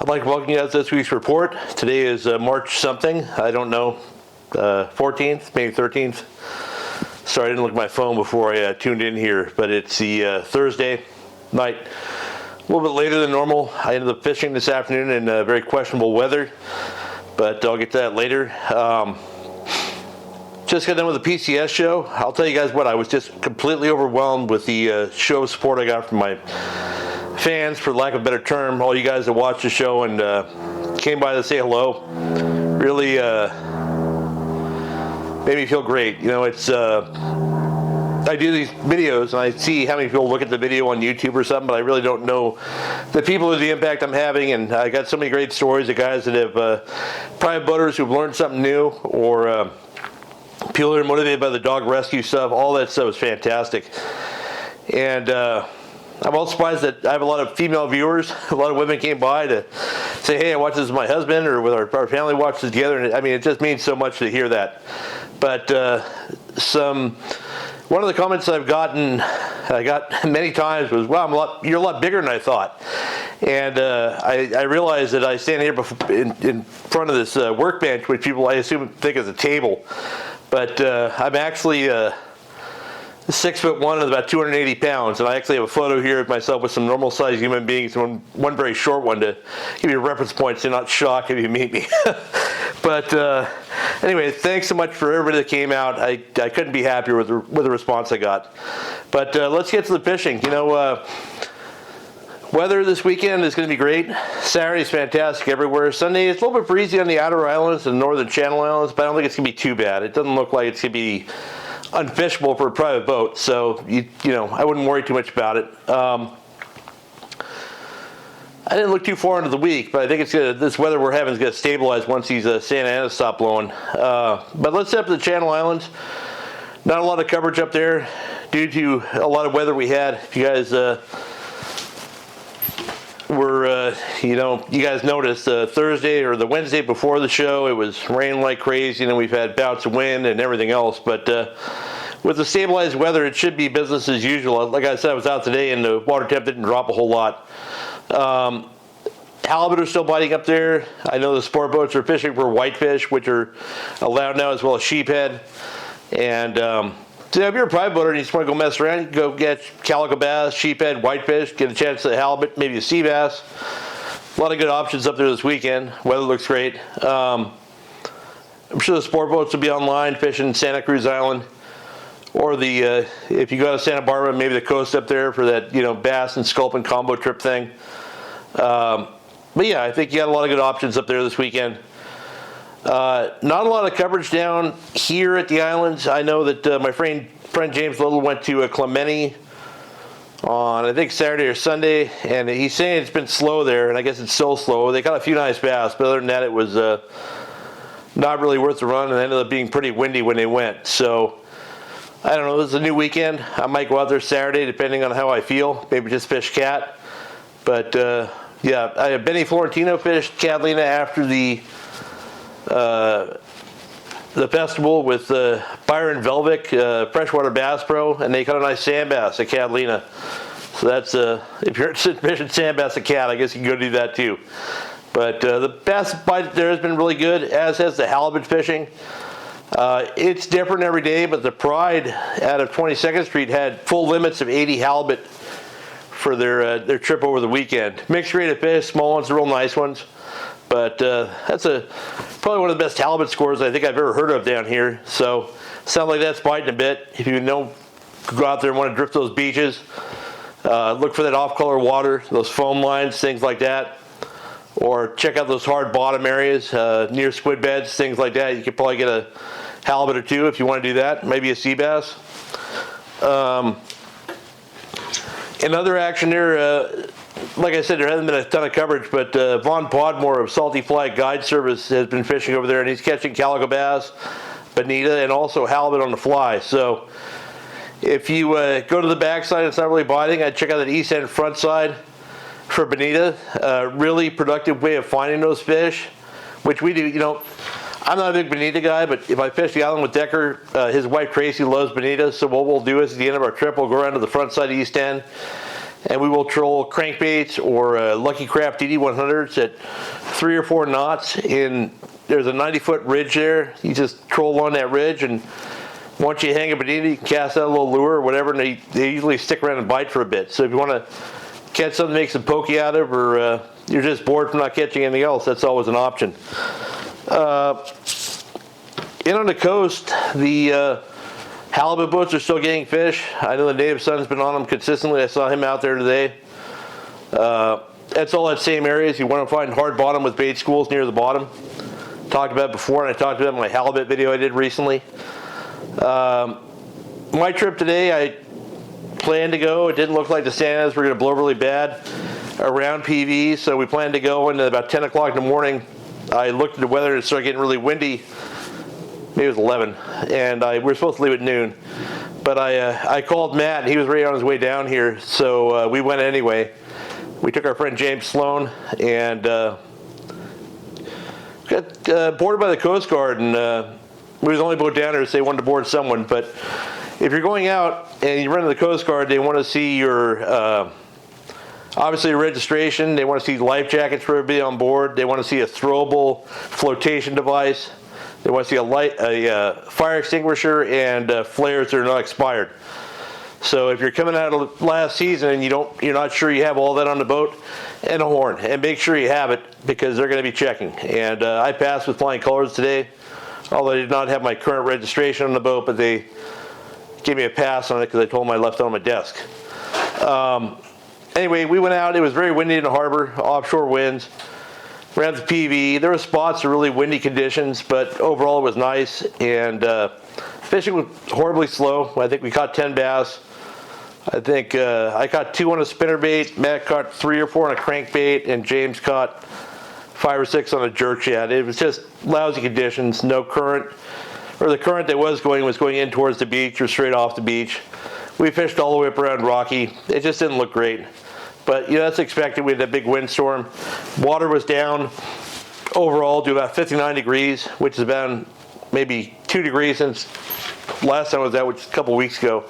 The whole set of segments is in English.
I'd like to welcome you guys to this week's report. Today is March something. I don't know, 14th, maybe 13th. Sorry, I didn't look at my phone before I tuned in here, but it's the Thursday night. A little bit later than normal. I ended up fishing this afternoon in very questionable weather, but I'll get to that later. Just got done with the PCS show. I'll tell you guys what, I was just completely overwhelmed with the show support I got from my fans, for lack of a better term, all you guys that watched the show and came by to say hello. Really made me feel great. You know, it's I do these videos and I see how many people look at the video on YouTube or something, but I really don't know the people or the impact I'm having. And I got so many great stories of guys that have private boaters who've learned something new, or people that are motivated by the dog rescue stuff. All that stuff is fantastic. And I'm also surprised that I have a lot of female viewers. A lot of women came by to say, hey, I watched this with my husband, or with our family watched this together. And I mean, it just means so much to hear that. But one of the comments I got many times was, wow, you're a lot bigger than I thought. And I realized that I stand here in front of this workbench, which people I assume think is a table. But I'm actually 6'1" and about 280 pounds, and I actually have a photo here of myself with some normal sized human beings and one very short one to give you a reference point so you're not shocked if you meet me. But anyway, thanks so much for everybody that came out. I couldn't be happier with the response I got. But let's get to the fishing. You know, weather this weekend is going to be great. Saturday's fantastic everywhere. Sunday it's a little bit breezy on the outer islands and northern Channel Islands, but I don't think it's going to be too bad. It doesn't look like it's going to be unfishable for a private boat, so you know, I wouldn't worry too much about it. I didn't look too far into the week, but I think this weather we're having is going to stabilize once these Santa Ana stop blowing. But let's head up to the Channel Islands. Not a lot of coverage up there due to a lot of weather we had. If you guys you guys noticed Thursday or the Wednesday before the show, it was raining like crazy, and then we've had bouts of wind and everything else. But with the stabilized weather, it should be business as usual. Like I said, I was out today and the water temp didn't drop a whole lot. Halibut are still biting up there. I know the sport boats are fishing for whitefish, which are allowed now, as well as sheephead. And so if you're a private boater and you just want to go mess around, you can go get calico bass, sheephead, whitefish, get a chance at halibut, maybe a sea bass. A lot of good options up there this weekend. Weather looks great. I'm sure the sport boats will be online fishing Santa Cruz Island, or the if you go to Santa Barbara, maybe the coast up there for that, you know, bass and sculpin combo trip thing. But yeah, I think you got a lot of good options up there this weekend. Not a lot of coverage down here at the islands. I know that my friend James Little went to Clemente on, I think, Saturday or Sunday, and he's saying it's been slow there, and I guess it's still slow. They got a few nice bass, but other than that, it was not really worth the run, and it ended up being pretty windy when they went. So I don't know, this is a new weekend. I might go out there Saturday depending on how I feel. Maybe just fish cat. But yeah, Benny Florentino fished Catalina after the festival with Byron Velvick, Freshwater Bass Pro, and they caught a nice sand bass at Catalina. So that's if you're interested in fishing sand bass at Cat, I guess you can go do that too. But the bass bite there has been really good, as has the halibut fishing. It's different every day, but the Pride out of 22nd Street had full limits of 80 halibut for their trip over the weekend. Mixed rate of fish, small ones, real nice ones. But that's probably one of the best halibut scores I think I've ever heard of down here. So sounds like that's biting a bit. If you know, go out there and want to drift those beaches, look for that off-color water, those foam lines, things like that. Or check out those hard bottom areas near squid beds, things like that. You could probably get a halibut or two if you want to do that. Maybe a sea bass. In other action there, like I said, there hasn't been a ton of coverage, but Vaughn Podmore of Salty Flag Guide Service has been fishing over there, and he's catching calico bass, bonita, and also halibut on the fly. So if you go to the backside, it's not really biting. I'd check out that east end front side for bonita. Really productive way of finding those fish, which we do. You know, I'm not a big bonita guy, but if I fish the island with Decker, his wife Tracy loves bonita. So what we'll do is at the end of our trip, we'll go around to the front side of East End, and we will troll crankbaits or Lucky Craft DD100s at 3 or 4 knots. There's a 90-foot ridge there. You just troll on that ridge, and once you hang a bonita, you can cast out a little lure or whatever, and they usually stick around and bite for a bit. So if you want to catch something to make some pokey out of, or you're just bored from not catching anything else, that's always an option. In on the coast, the halibut boats are still getting fish. I know the native son's been on them consistently. I saw him out there today. That's all that same areas. You want to find hard bottom with bait schools near the bottom. Talked about it before, and I talked about it in my halibut video I did recently. My trip today, I planned to go. It didn't look like the Santas were going to blow really bad around PV, so we planned to go, and at about 10 o'clock in the morning, I looked at the weather and it started getting really windy. Maybe it was 11, and we were supposed to leave at noon. But I called Matt, and he was right on his way down here, so we went anyway. We took our friend James Sloan, and got boarded by the Coast Guard, and we was the only boat down there, so they wanted to board someone. But if you're going out and you run to the Coast Guard, they want to see your obviously registration. They want to see life jackets for everybody on board. They want to see a throwable flotation device. They want to see a fire extinguisher and flares that are not expired. So if you're coming out of last season and you're not sure you have all that on the boat, and a horn, and make sure you have it, because they're going to be checking. And I passed with flying colors today, although I did not have my current registration on the boat, but they gave me a pass on it because I told them I left it on my desk. Anyway, we went out. It was very windy in the harbor, offshore winds. Ran the PV. There were spots of really windy conditions, but overall it was nice. And fishing was horribly slow. I think we caught 10 bass. I think I caught 2 on a spinnerbait. Matt caught 3 or 4 on a crankbait, and James caught 5 or 6 on a jerk shad. It was just lousy conditions, no current, or the current that was going in towards the beach or straight off the beach. We fished all the way up around Rocky. It just didn't look great. But that's expected. We had that big windstorm. Water was down overall to about 59 degrees, which is about maybe 2 degrees since last time I was out, which was a couple weeks ago.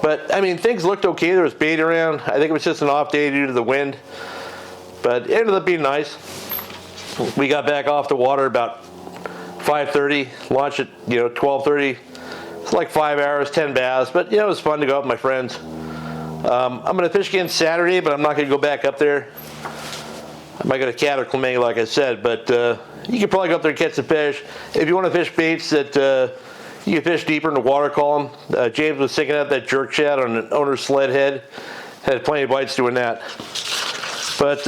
But I mean, things looked okay. There was bait around. I think it was just an off day due to the wind, but it ended up being nice. We got back off the water about 5:30. Launched at 12:30. It's like 5 hours, 10 bass, but it was fun to go out with my friends. I'm going to fish again Saturday, but I'm not going to go back up there. I might go to Cat or Clemang, like I said, but you can probably go up there and catch some fish. If you want to fish baits that you can fish deeper in the water column, James was sinking out that jerk shad on an owner's sled head. Had plenty of bites doing that. But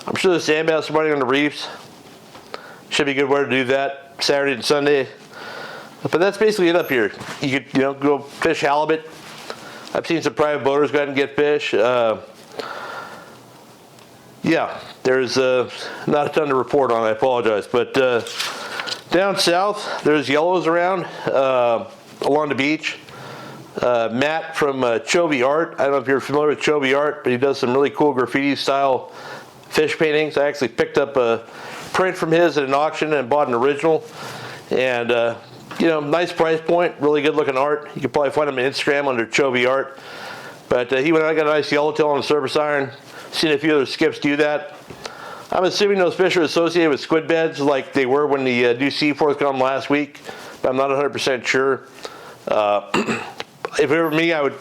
I'm sure the sand bass are running on the reefs. Should be a good way to do that Saturday and Sunday. But that's basically it up here. You could go fish halibut. I've seen some private boaters go out and get fish. There's not a ton to report on. I apologize, but down south there's yellows around along the beach. Matt from Chovy Art. I don't know if you're familiar with Chovy Art, but he does some really cool graffiti style fish paintings. I actually picked up a print from his at an auction and bought an original. And nice price point, really good looking art. You can probably find him on Instagram under Chovy Art. But he went out and got a nice yellowtail on a surface iron. Seen a few other skips do that. I'm assuming those fish are associated with squid beds like they were when the new Seaforth got them last week, but I'm not 100% sure. If it were me, I would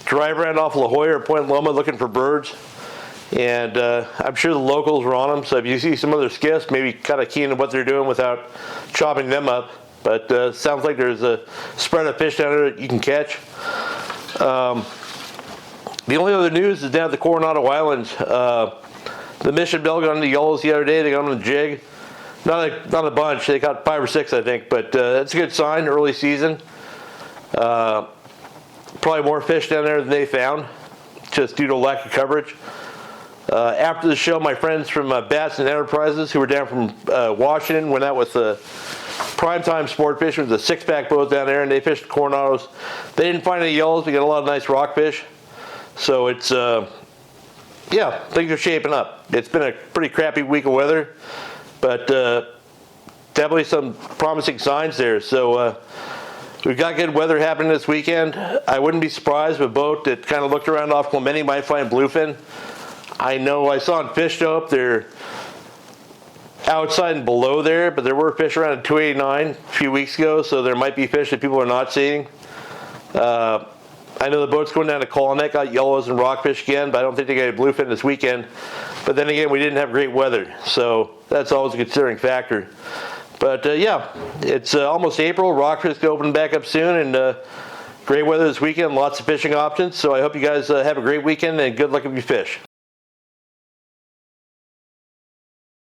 drive around off La Jolla or Point Loma looking for birds. And I'm sure the locals were on them, so if you see some other skiffs, maybe kind of keen on what they're doing without chopping them up. But sounds like there's a spread of fish down there that you can catch. The only other news is down at the Coronado Islands. The Mission Bell got on the yellows the other day. They got on the jig. Not a bunch. They got 5 or 6, I think. But that's a good sign, early season. Probably more fish down there than they found, just due to lack of coverage. After the show, my friends from Batson Enterprises, who were down from Washington, went out with Primetime Sport Fishing, with a 6-pack boat down there, and they fished Coronados. They didn't find any yellows. We got a lot of nice rockfish. So it's, things are shaping up. It's been a pretty crappy week of weather, but definitely some promising signs there. So We've got good weather happening this weekend. I wouldn't be surprised if a boat that kind of looked around off Clemente might find bluefin. I know I saw on Fish Dope they're outside and below there, but there were fish around at 289 a few weeks ago, so there might be fish that people are not seeing. I know the boat's going down to Colonet, got yellows and rockfish again, but I don't think they got a bluefin this weekend. But then again, we didn't have great weather, so that's always a considering factor. But yeah, it's almost April. Rockfish is opening back up soon, and great weather this weekend, lots of fishing options. So I hope you guys have a great weekend and good luck if you fish.